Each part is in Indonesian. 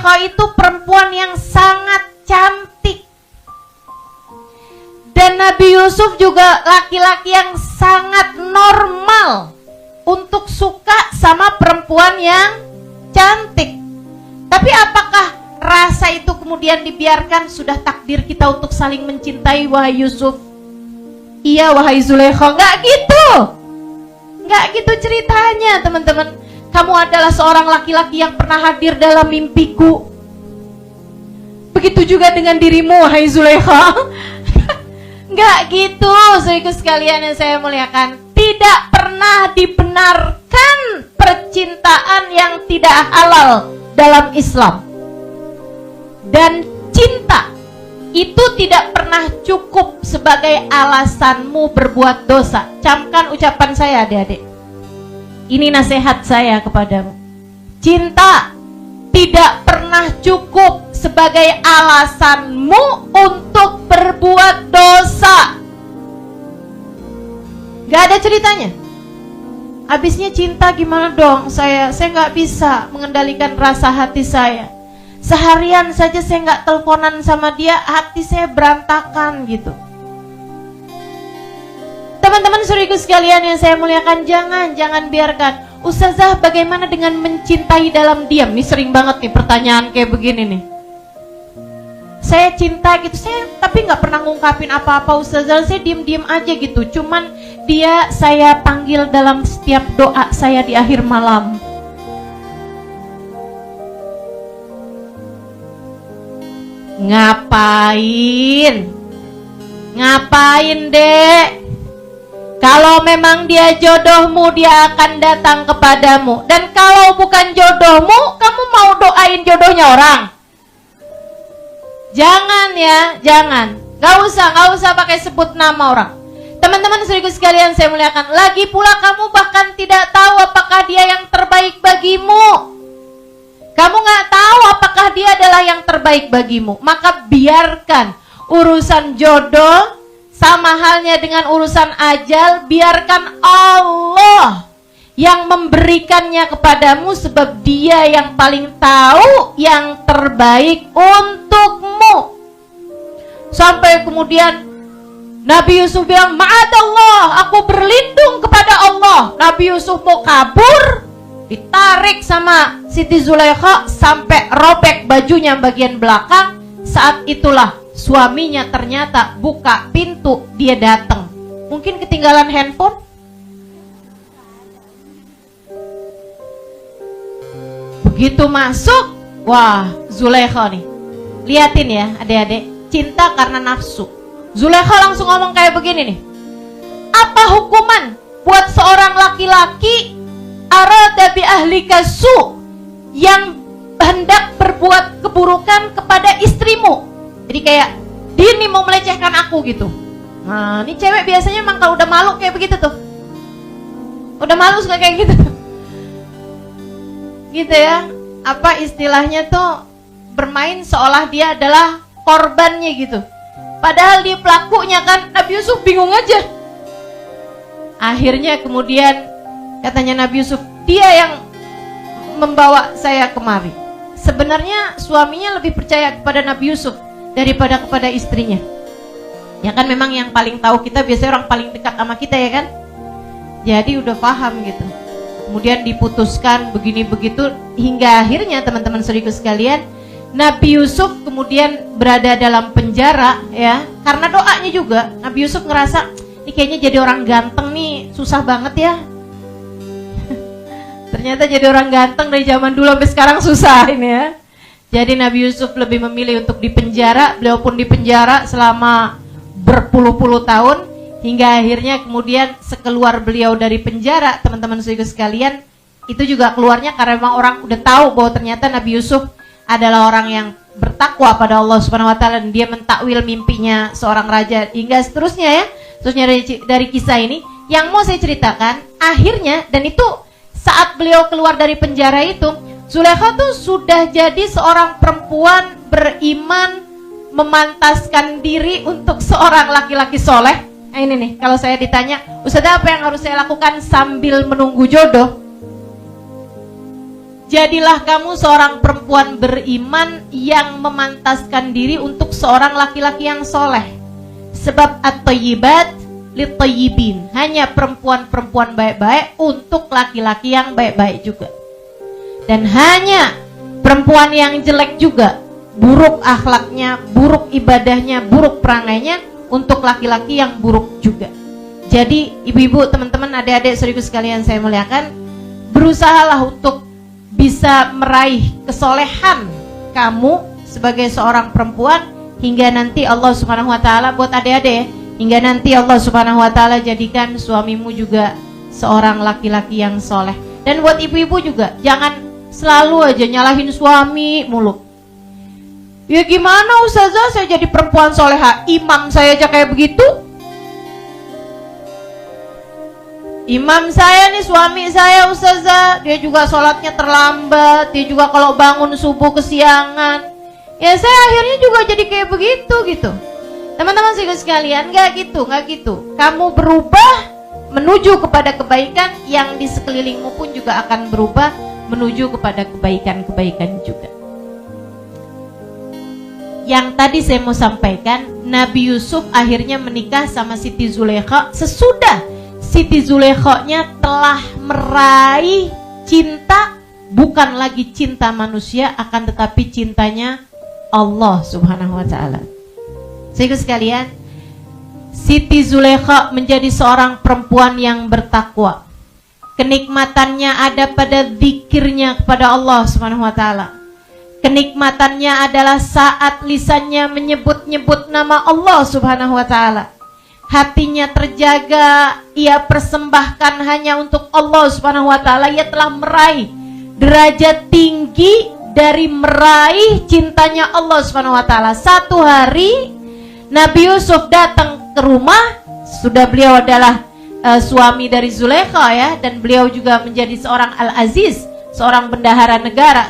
Zulaikha itu perempuan yang sangat cantik. Dan Nabi Yusuf juga laki-laki yang sangat normal untuk suka sama perempuan yang cantik. Tapi apakah rasa itu kemudian dibiarkan? Sudah takdir kita untuk saling mencintai, wahai Yusuf. Iya, wahai Zulaikha. Enggak gitu. Enggak gitu ceritanya, teman-teman. Kamu adalah seorang laki-laki yang pernah hadir dalam mimpiku. Begitu juga dengan dirimu, wahai Zulaikha. Enggak gitu, saudaraku sekalian yang saya muliakan. Tidak pernah dibenarkan percintaan yang tidak halal dalam Islam. Dan cinta itu tidak pernah cukup sebagai alasanmu berbuat dosa. Camkan ucapan saya, adik-adik. Ini nasihat saya kepadamu. Cinta tidak pernah cukup sebagai alasanmu untuk berbuat dosa. Gak ada ceritanya. Habisnya cinta gimana dong? Saya gak bisa mengendalikan rasa hati saya. Seharian saja saya gak teleponan sama dia, hati saya berantakan gitu. Teman-teman saudaraku sekalian yang saya muliakan, jangan biarkan. Ustazah, bagaimana dengan mencintai dalam diam? Ini sering banget nih pertanyaan kayak begini nih. Saya cinta gitu, tapi nggak pernah ngungkapin apa-apa, Ustazah. Saya diem-diem aja gitu. Cuman dia saya panggil dalam setiap doa saya di akhir malam. Ngapain, Dek? Kalau memang dia jodohmu, dia akan datang kepadamu. Dan kalau bukan jodohmu, kamu mau doain jodohnya orang? Jangan ya, jangan. Gak usah pakai sebut nama orang. Teman-teman saudaraku sekalian saya muliakan. Lagi pula kamu bahkan tidak tahu apakah dia yang terbaik bagimu. Kamu gak tahu apakah dia adalah yang terbaik bagimu. Maka biarkan urusan jodoh sama halnya dengan urusan ajal, biarkan Allah yang memberikannya kepadamu, sebab dia yang paling tahu yang terbaik untukmu. Sampai kemudian Nabi Yusuf bilang, ma'adallah, aku berlindung kepada Allah. Nabi Yusuf mau kabur, ditarik sama Siti Zulaikha sampai robek bajunya bagian belakang. Saat itulah suaminya ternyata buka pintu, dia datang. Mungkin ketinggalan handphone. Begitu masuk, wah, Zulaikha nih. Liatin ya adik-adik, cinta karena nafsu. Zulaikha langsung ngomong kayak begini nih. Apa hukuman buat seorang laki-laki arada bi ahlika su, yang hendak berbuat keburukan kepada istrimu? Jadi kayak dia nih mau melecehkan aku gitu. Nah, ini cewek biasanya emang kalau udah malu kayak begitu tuh. Udah malu suka kayak gitu. Gitu ya. Apa istilahnya tuh, bermain seolah dia adalah korbannya gitu. Padahal dia pelakunya kan. Nabi Yusuf bingung aja. Akhirnya kemudian katanya Nabi Yusuf, dia yang membawa saya kemari. Sebenarnya suaminya lebih percaya kepada Nabi Yusuf daripada kepada istrinya. Ya kan, memang yang paling tahu kita biasanya orang paling dekat sama kita ya kan. Jadi udah paham gitu. Kemudian diputuskan begini begitu, hingga akhirnya teman-teman saudaraku sekalian, Nabi Yusuf kemudian berada dalam penjara ya. Karena doanya juga, Nabi Yusuf ngerasa ini kayaknya jadi orang ganteng nih susah banget ya. Ternyata jadi orang ganteng dari zaman dulu sampai sekarang susah ini ya. Jadi Nabi Yusuf lebih memilih untuk dipenjara. Beliau pun dipenjara selama berpuluh-puluh tahun, hingga akhirnya kemudian sekeluar beliau dari penjara, teman-teman saudara sekalian, itu juga keluarnya karena memang orang udah tahu bahwa ternyata Nabi Yusuf adalah orang yang bertakwa pada Allah Subhanahu wa taala, dan dia mentakwil mimpinya seorang raja, hingga seterusnya ya. Terusnya dari kisah ini yang mau saya ceritakan, akhirnya, dan itu saat beliau keluar dari penjara itu, Zulaikha tuh sudah jadi seorang perempuan beriman, memantaskan diri untuk seorang laki-laki soleh. Nah ini nih, kalau saya ditanya, Ustazah apa yang harus saya lakukan sambil menunggu jodoh? Jadilah kamu seorang perempuan beriman yang memantaskan diri untuk seorang laki-laki yang soleh. Sebab at-thayyibat lit-thayyibin. Hanya perempuan-perempuan baik-baik untuk laki-laki yang baik-baik juga. Dan hanya perempuan yang jelek juga, buruk akhlaknya, buruk ibadahnya, buruk perangainya, untuk laki-laki yang buruk juga. Jadi ibu-ibu, teman-teman, adik-adik, saudaraku sekalian saya muliakan, berusahalah untuk bisa meraih kesolehan kamu sebagai seorang perempuan, hingga nanti Allah Subhanahu wa taala, buat adik-adik, hingga nanti Allah Subhanahu wa taala jadikan suamimu juga seorang laki-laki yang soleh. Dan buat ibu-ibu juga, jangan selalu aja nyalahin suami mulu. Ya gimana ustazah, saya jadi perempuan soleha, imam saya aja kayak begitu. Imam saya nih, suami saya ustazah, dia juga sholatnya terlambat, dia juga kalau bangun subuh kesiangan. Ya saya akhirnya juga jadi kayak begitu gitu. Teman-teman sekalian, nggak gitu. Kamu berubah menuju kepada kebaikan, yang di sekelilingmu pun juga akan berubah menuju kepada kebaikan-kebaikan juga. Yang tadi saya mau sampaikan, Nabi Yusuf akhirnya menikah sama Siti Zulaikha sesudah Siti Zulaikha-nya telah meraih cinta, bukan lagi cinta manusia, akan tetapi cintanya Allah Subhanahu wa taala. Saudara sekalian, Siti Zulaikha menjadi seorang perempuan yang bertakwa. Kenikmatannya ada pada zikirnya kepada Allah Subhanahu wa taala. Kenikmatannya adalah saat lisannya menyebut-nyebut nama Allah Subhanahu wa taala. Hatinya terjaga, ia persembahkan hanya untuk Allah Subhanahu wa taala. Ia telah meraih derajat tinggi dari meraih cintanya Allah Subhanahu wa taala. Satu hari Nabi Yusuf datang ke rumah, sudah beliau adalah suami dari Zulaikha ya, dan beliau juga menjadi seorang Al-Aziz, seorang bendahara negara,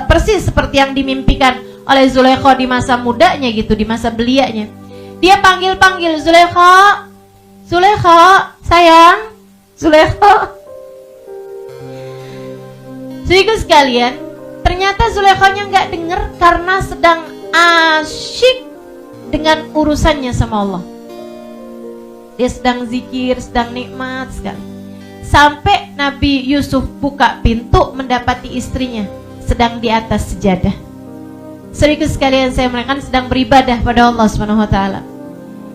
persis seperti yang dimimpikan oleh Zulaikha di masa mudanya gitu, di masa belianya. Dia panggil-panggil, Zulaikha, Zulaikha, sayang, Zulaikha. Saudara sekalian, ternyata Zulaikha-nya nggak dengar karena sedang asyik dengan urusannya sama Allah. Dia sedang zikir, sedang nikmat sekali. Sampai Nabi Yusuf buka pintu mendapati istrinya sedang di atas sejadah. Saudara sekalian saya mereka sedang beribadah pada Allah Subhanahu wa taala.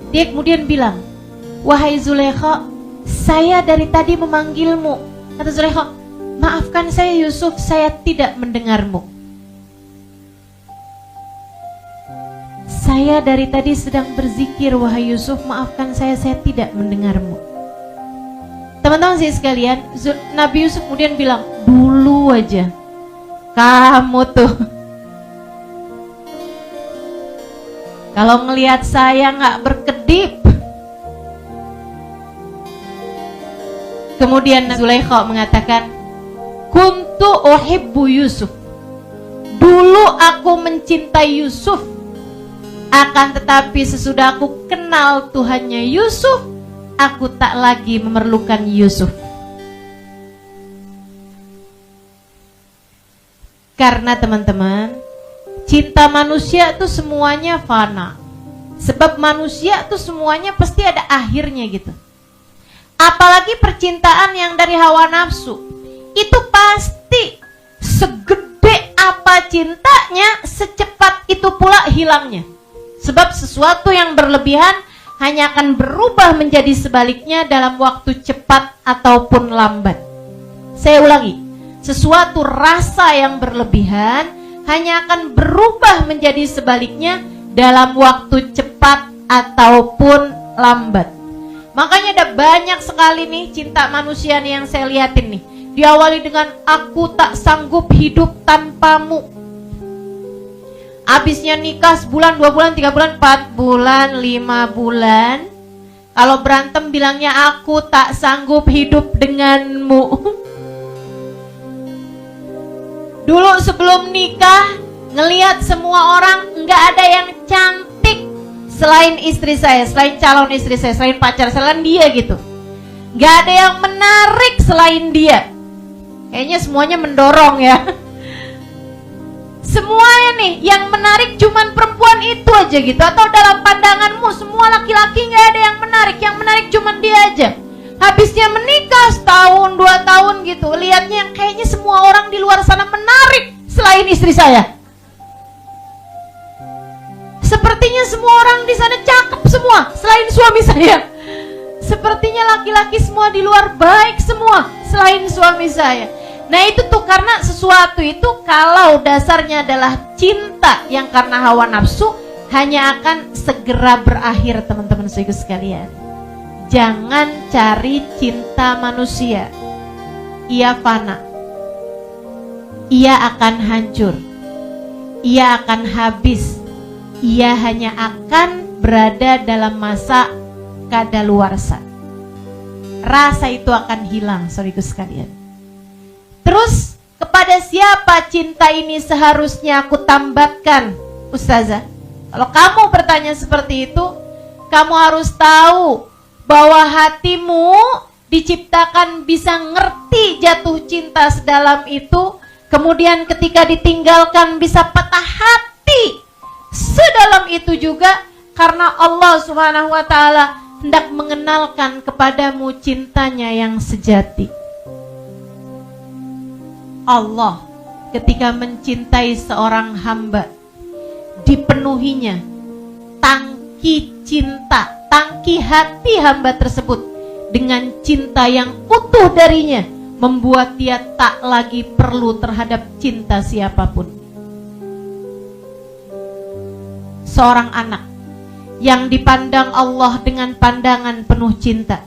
Dia kemudian bilang, "Wahai Zulaikha, saya dari tadi memanggilmu." Kata Zulaikha, "Maafkan saya Yusuf, saya tidak mendengarmu." "Saya dari tadi sedang berzikir wahai Yusuf, maafkan saya tidak mendengarmu." Teman-teman sekalian, Nabi Yusuf kemudian bilang, "Dulu aja kamu tuh kalau ngelihat saya nggak berkedip." Kemudian Zulaikha mengatakan, "Kuntu uhibbu Yusuf." Dulu aku mencintai Yusuf, akan tetapi sesudah aku kenal Tuhannya Yusuf, aku tak lagi memerlukan Yusuf. Karena teman-teman, cinta manusia itu semuanya fana. Sebab manusia itu semuanya pasti ada akhirnya gitu. Apalagi percintaan yang dari hawa nafsu, itu pasti segede apa cintanya, secepat itu pula hilangnya. Sebab sesuatu yang berlebihan hanya akan berubah menjadi sebaliknya dalam waktu cepat ataupun lambat. Saya ulangi, sesuatu rasa yang berlebihan hanya akan berubah menjadi sebaliknya dalam waktu cepat ataupun lambat. Makanya ada banyak sekali nih cinta manusia nih yang saya liatin nih. Diawali dengan aku tak sanggup hidup tanpamu. Habisnya nikah sebulan, 2 bulan, 3 bulan, 4 bulan, 5 bulan. Kalau berantem bilangnya aku tak sanggup hidup denganmu. Dulu sebelum nikah ngelihat semua orang, nggak ada yang cantik selain istri saya, selain calon istri saya, selain pacar, selain dia gitu. Nggak ada yang menarik selain dia. Kayaknya semuanya mendorong ya. Semuanya nih yang menarik cuman perempuan itu aja gitu. Atau dalam pandanganmu semua laki-laki gak ada yang menarik. Yang menarik cuman dia aja. Habisnya menikah setahun 2 tahun gitu, lihatnya yang kayaknya semua orang di luar sana menarik selain istri saya. Sepertinya semua orang di sana cakep semua selain suami saya. Sepertinya laki-laki semua di luar baik semua selain suami saya. Nah itu tuh karena sesuatu itu kalau dasarnya adalah cinta yang karena hawa nafsu, hanya akan segera berakhir teman-teman sekalian. Jangan cari cinta manusia. Ia fana. Ia akan hancur. Ia akan habis. Ia hanya akan berada dalam masa kadaluarsa. Rasa itu akan hilang, saudaraku sekalian. Terus kepada siapa cinta ini seharusnya aku tambatkan, Ustazah? Kalau kamu bertanya seperti itu, kamu harus tahu bahwa hatimu diciptakan bisa ngerti jatuh cinta sedalam itu. Kemudian ketika ditinggalkan bisa patah hati sedalam itu juga, karena Allah Subhanahu wa ta'ala hendak mengenalkan kepadamu cintanya yang sejati. Allah ketika mencintai seorang hamba, dipenuhinya tangki cinta, tangki hati hamba tersebut dengan cinta yang utuh darinya, membuat dia tak lagi perlu terhadap cinta siapapun. Seorang anak yang dipandang Allah dengan pandangan penuh cinta,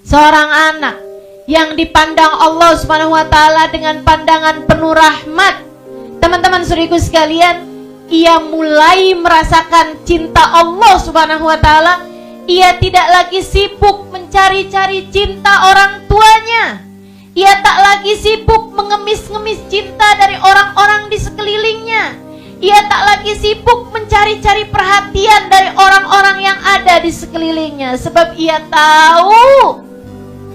seorang anak yang dipandang Allah Subhanahu wa ta'ala dengan pandangan penuh rahmat, teman-teman saudaraku sekalian, ia mulai merasakan cinta Allah Subhanahu wa ta'ala. Ia tidak lagi sibuk mencari-cari cinta orang tuanya. Ia tak lagi sibuk mengemis-ngemis cinta dari orang-orang di sekelilingnya. Ia tak lagi sibuk mencari-cari perhatian dari orang-orang yang ada di sekelilingnya. Sebab ia tahu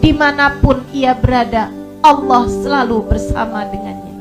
dimanapun ia berada, Allah selalu bersama dengannya.